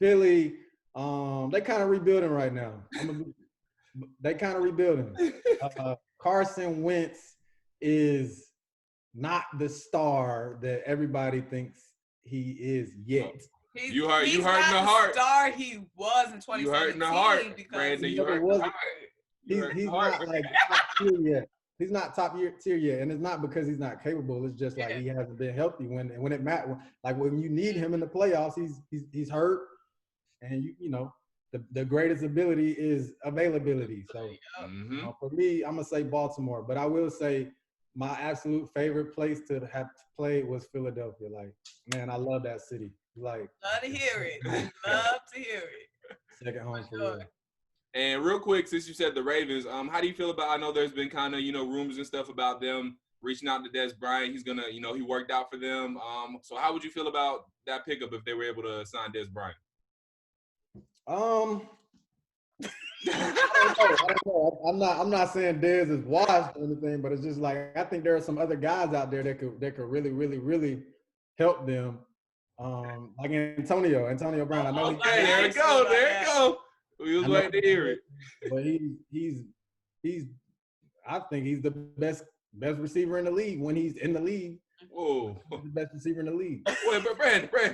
Philly, they kind of rebuilding right now. They kind of rebuilding. Carson Wentz is not the star that everybody thinks he is yet. You hurt in the heart. Star he was in 2017. You hurt in the heart, Brandon. You hurt in the heart. He's not like top tier yet. He's not top tier yet, and it's not because he's not capable. It's just like he hasn't been healthy when it matters. Like when you need him in the playoffs, he's hurt, and you know the greatest ability is availability. So for me, I'm gonna say Baltimore, but I will say my absolute favorite place to have played was Philadelphia. Like, man, I love that city. Like, love to hear it. Love to hear it. Second home for real. And real quick, since you said the Ravens, how do you feel about? I know there's been kind of rumors and stuff about them reaching out to Des Bryant. He's gonna he worked out for them. So how would you feel about that pickup if they were able to sign Des Bryant? I don't know. I'm not saying Dez is washed or anything, but it's just like I think there are some other guys out there that could really, really, really help them. Like Antonio Brown. I know there it go. We was waiting to hear it. But he's I think he's the best receiver in the league when he's in the league. Whoa. He's the best receiver in the league. Wait, but Brandon. Whoa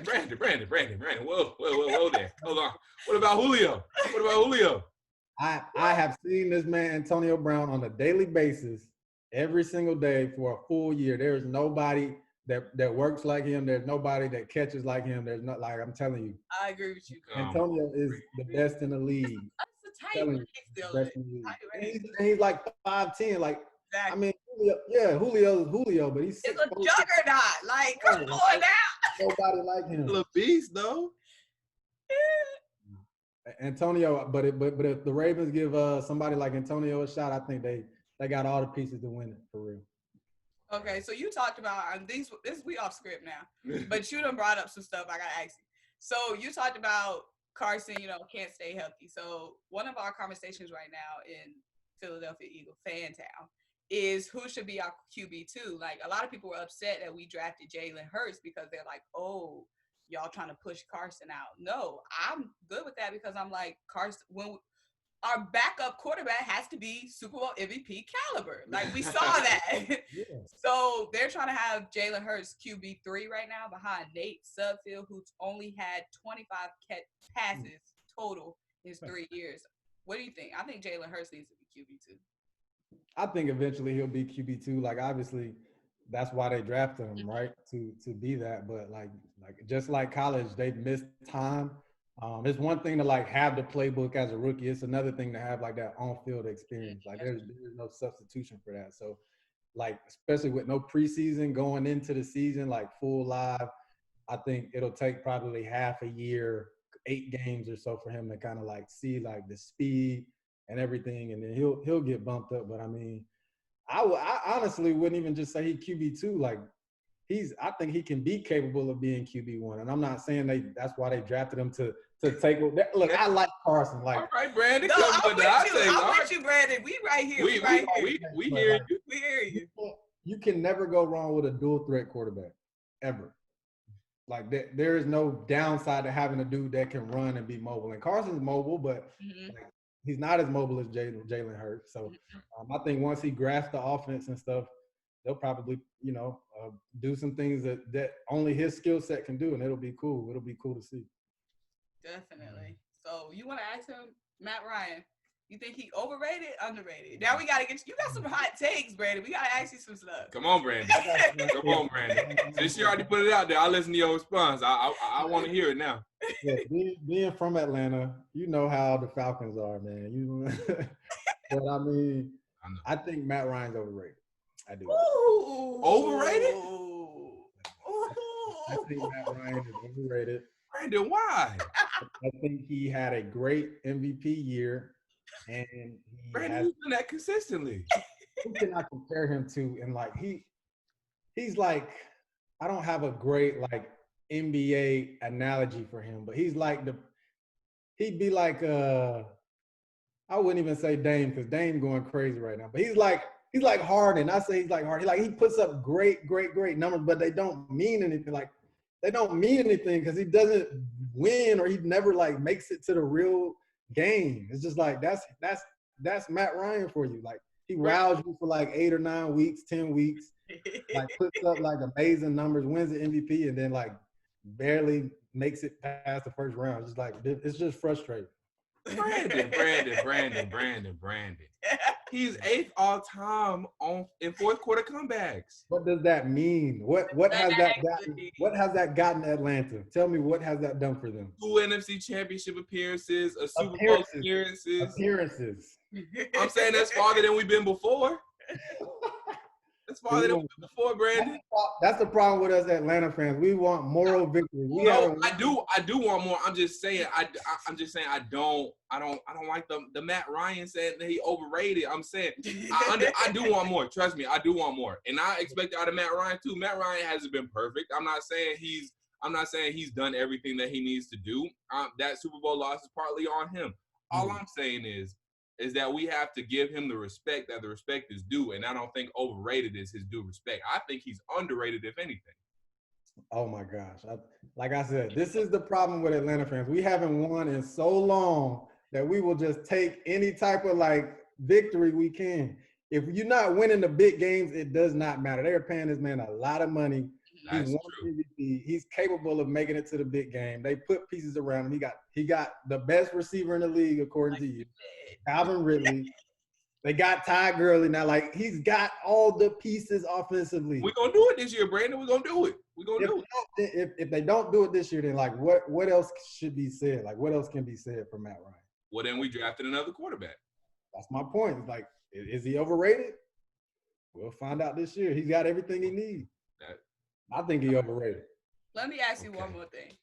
there. Hold on. What about Julio? I have seen this man, Antonio Brown, on a daily basis, every single day for a full year. There is nobody that works like him. There's nobody that catches like him. There's not like I'm telling you. I agree with you. Antonio is the best in the league. That's the type still. He's like 5'10". Like exactly. I mean, Julio, but he's it's a juggernaut. Like, come on now. Nobody like him. A beast, though. Antonio, but if the Ravens give somebody like Antonio a shot, I think they got all the pieces to win it for real. Okay, so you talked about this we off script now, but you done brought up some stuff I gotta ask you. So you talked about Carson, can't stay healthy. So one of our conversations right now in Philadelphia Eagle fan town is who should be our QB2. Like a lot of people were upset that we drafted Jalen Hurts because they're like, oh, y'all trying to push Carson out. No, I'm good with that because I'm like, Carson, when our backup quarterback has to be Super Bowl MVP caliber. Like we saw that. Yeah. So they're trying to have Jalen Hurts QB3 right now behind Nate Sudfeld, who's only had 25 passes total in his 3 years. What do you think? I think Jalen Hurts needs to be QB2. I think eventually he'll be QB2. Like obviously that's why they drafted him, right? To be that. But like just like college, they missed time. It's one thing to like have the playbook as a rookie. It's another thing to have like that on-field experience. Like there's no substitution for that. So like, especially with no preseason going into the season, like full live, I think it'll take probably half a year, 8 games or so for him to kind of like see like the speed and everything. And then he'll get bumped up. But I mean, I honestly wouldn't even just say he QB2. Like I think he can be capable of being QB1. And I'm not saying that's why they drafted him to take. Look, I like Carson. Like, all right, Brandon. No, I'm with you, Brandon. We right here. We hear you. We hear you. You can never go wrong with a dual threat quarterback, ever. Like there is no downside to having a dude that can run and be mobile. And Carson's mobile, but like, he's not as mobile as Jalen Hurts. So I think once he grasps the offense and stuff, they'll probably, do some things that only his skill set can do, and it'll be cool. It'll be cool to see. Definitely. So you want to ask him, Matt Ryan, you think he overrated, underrated? Now we got to get you got some hot takes, Brandon. We got to ask you some stuff. Come on, Brandon. Since you already put it out there, I'll listen to your response. I want to hear it now. Yeah, being from Atlanta, you know how the Falcons are, man. But I mean, I think Matt Ryan's overrated. I do. Ooh. Overrated? I think Matt Ryan is overrated. Brandon, why? I think he had a great MVP year, and Brandon, you've done that consistently. Who can I compare him to? And like he's like, I don't have a great like NBA analogy for him, but he's like he'd be like I wouldn't even say Dame because Dame going crazy right now, but he's like Harden. I say he's like Harden. He puts up great numbers, but they don't mean anything. Like they don't mean anything because he doesn't win or he never like makes it to the real game. It's just like that's Matt Ryan for you. Like he wows you for like 8 or 9 weeks, 10 weeks, like puts up like amazing numbers, wins the MVP, and then like barely makes it past the first round. It's just like it's just frustrating. Brandon. He's 8th all time in fourth quarter comebacks. What does that mean? What has that gotten? What has that gotten Atlanta? Tell me, what has that done for them? 2 NFC Championship appearances, a Super Bowl appearances. I'm saying that's farther than we've been before. That's farther than we've been before, Brandon. That's the problem with us Atlanta fans. We want moral victory. I do want more. I'm just saying. I'm just saying. I don't like the Matt Ryan saying that he overrated. I'm saying I do want more. Trust me, I do want more, and I expect out of Matt Ryan too. Matt Ryan hasn't been perfect. I'm not saying he's done everything that he needs to do. That Super Bowl loss is partly on him. All I'm saying is that we have to give him the respect that the respect is due, and I don't think overrated is his due respect. I think he's underrated, if anything. Oh my gosh. Like I said, this is the problem with Atlanta fans. We haven't won in so long that we will just take any type of like victory we can. If you're not winning the big games, it does not matter. They're paying this man a lot of money. That's true. MVP. He's capable of making it to the big game. They put pieces around him. He got the best receiver in the league, according to you. Calvin Ridley. They got Ty Gurley now. Like, he's got all the pieces offensively. We're going to do it this year, Brandon. We're going to do it. We're going to do it. If they don't do it this year, then, like, what else should be said? Like, what else can be said for Matt Ryan? Well, then we drafted another quarterback. That's my point. It's like, is he overrated? We'll find out this year. He's got everything he needs. I think he overrated. Let me ask you one more thing.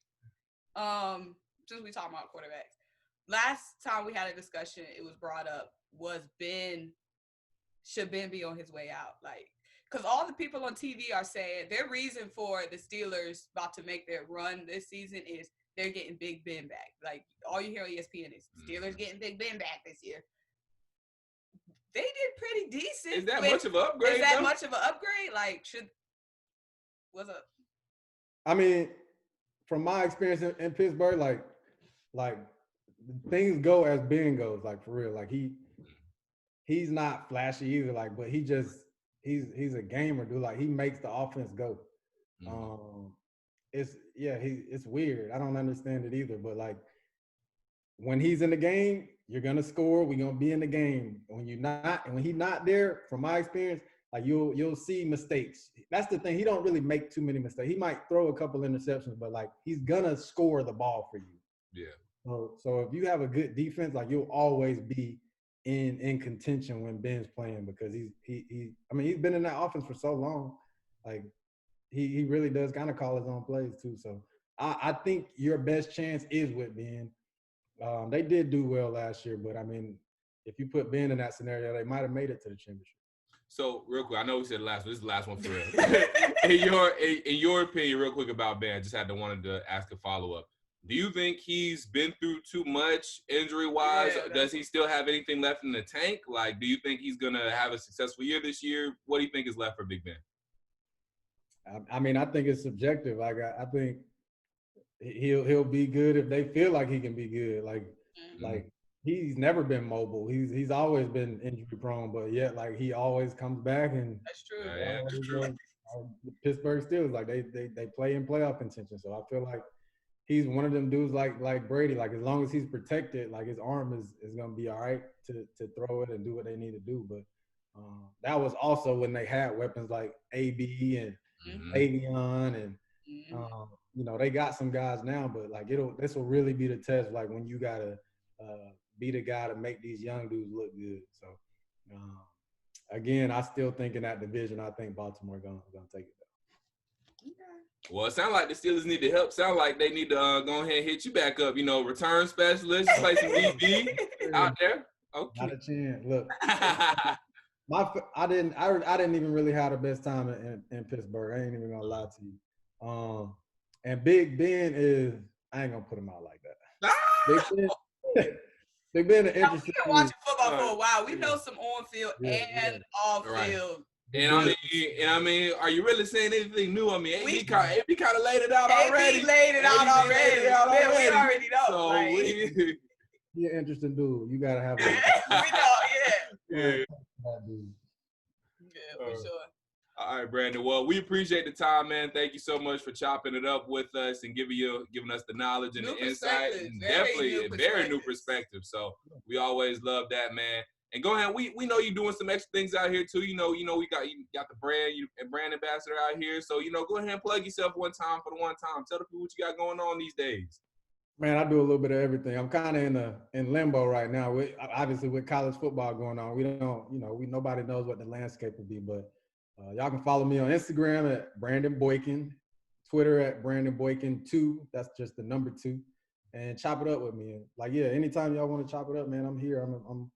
Since we talking about quarterbacks. Last time we had a discussion, it was brought up, should Ben be on his way out? Like, because all the people on TV are saying their reason for the Steelers about to make their run this season is they're getting Big Ben back. Like, all you hear on ESPN is Steelers getting Big Ben back this year. They did pretty decent. Is that much of an upgrade? Is that much of an upgrade? Like, what's up? I mean, from my experience in Pittsburgh, like things go as Ben goes, like for real. Like he's not flashy either, like, but he's a gamer, dude. Like he makes the offense go. It's weird. I don't understand it either, but like when he's in the game, you're gonna score. We're gonna be in the game. When you're not, and when he's not there, from my experience, like you'll see mistakes. That's the thing. He don't really make too many mistakes. He might throw a couple interceptions, but like he's gonna score the ball for you. Yeah. So if you have a good defense, like you'll always be in contention when Ben's playing because he's been in that offense for so long. Like he really does kind of call his own plays too. So I think your best chance is with Ben. They did do well last year, but I mean, if you put Ben in that scenario, they might have made it to the championship. So real quick, I know we said the last one. This is the last one for real. in your opinion, real quick about Ben, I just wanted to ask a follow-up. Do you think he's been through too much injury-wise? Yeah, Does he still have anything left in the tank? Like, do you think he's going to have a successful year this year? What do you think is left for Big Ben? I mean, I think it's subjective. Like, I think he'll be good if they feel like he can be good. Like he's never been mobile. He's always been injury-prone, but yet, like, he always comes back and – That's true. Yeah, that's true. Pittsburgh Steelers, like, they play in playoff contention. So I feel like he's one of them dudes like Brady. Like, as long as he's protected, like, his arm is going to be all right to throw it and do what they need to do. But that was also when they had weapons like AB and Avion and, they got some guys now. But, like, this will really be the test, like, when you got to be the guy to make these young dudes look good. So, again, I still think in that division, I think Baltimore going to take it. Well, it sounds like the Steelers need to help. Sound like they need to go ahead and hit you back up. Return specialist, play some DB out there. Okay. Not a chance. Look, I didn't even really have the best time in Pittsburgh. I ain't even gonna lie to you. And Big Ben I ain't gonna put him out like that. Big Ben, an interesting. We've been watching football for a while. We know some on-field and off-field. And I mean, are you really saying anything new? I mean, AB kind of laid it out already. AB laid it out already. We already know. So like, You're an interesting dude. You gotta have. We know, yeah. Yeah, for sure. All right, Brandon. Well, we appreciate the time, man. Thank you so much for chopping it up with us and giving us the knowledge and the insight, and definitely a very new perspective. So we always love that, man. And go ahead. We know you're doing some extra things out here too. You know, we got the brand ambassador out here. So go ahead and plug yourself one time for the one time. Tell the people what you got going on these days. Man, I do a little bit of everything. I'm kind of in limbo right now. Obviously, with college football going on, we don't, nobody knows what the landscape will be. But y'all can follow me on Instagram at Brandon Boykin, Twitter at Brandon Boykin 2. That's just the number 2, and chop it up with me. And anytime y'all want to chop it up, man, I'm here. I'm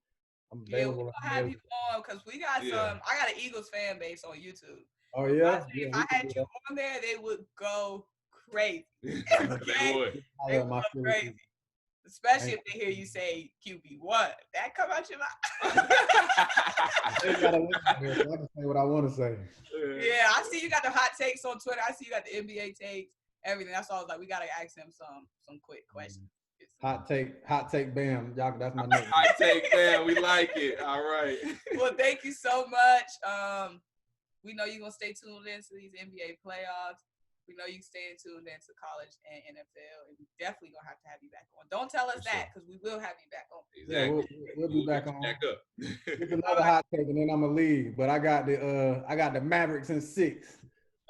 available. We'll have you on because we got some. I got an Eagles fan base on YouTube. Oh yeah. If I had you on there, they would go crazy. They would go crazy. Especially if they hear you say QB1. That come out your mouth. I can say what I want to say. Yeah, I see you got the hot takes on Twitter. I see you got the NBA takes, everything. That's all I was like, we gotta ask him some quick questions. Hot take, bam. Y'all, that's my name. Hot take, bam. We like it. All right. Well, thank you so much. We know you're gonna stay tuned into these NBA playoffs. We know you staying tuned into college and NFL, and we definitely gonna have to have you back on. Don't tell us that because we will have you back on. Exactly. Yeah, we'll be back on. Back up. It's another hot take, and then I'm gonna leave. But I got the Mavericks in 6.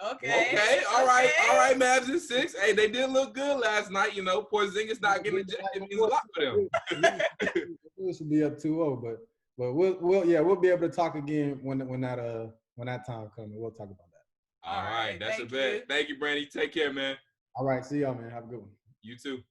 Okay. All right, Mavs in 6. Hey, they did look good last night. Porzingis not getting ejected means a lot for them. We should be up 2-0, but we'll be able to talk again when that time comes. We'll talk about that. All right, that's a bet. Thank you, Brandon. Take care, man. All right, see y'all, man. Have a good one. You too.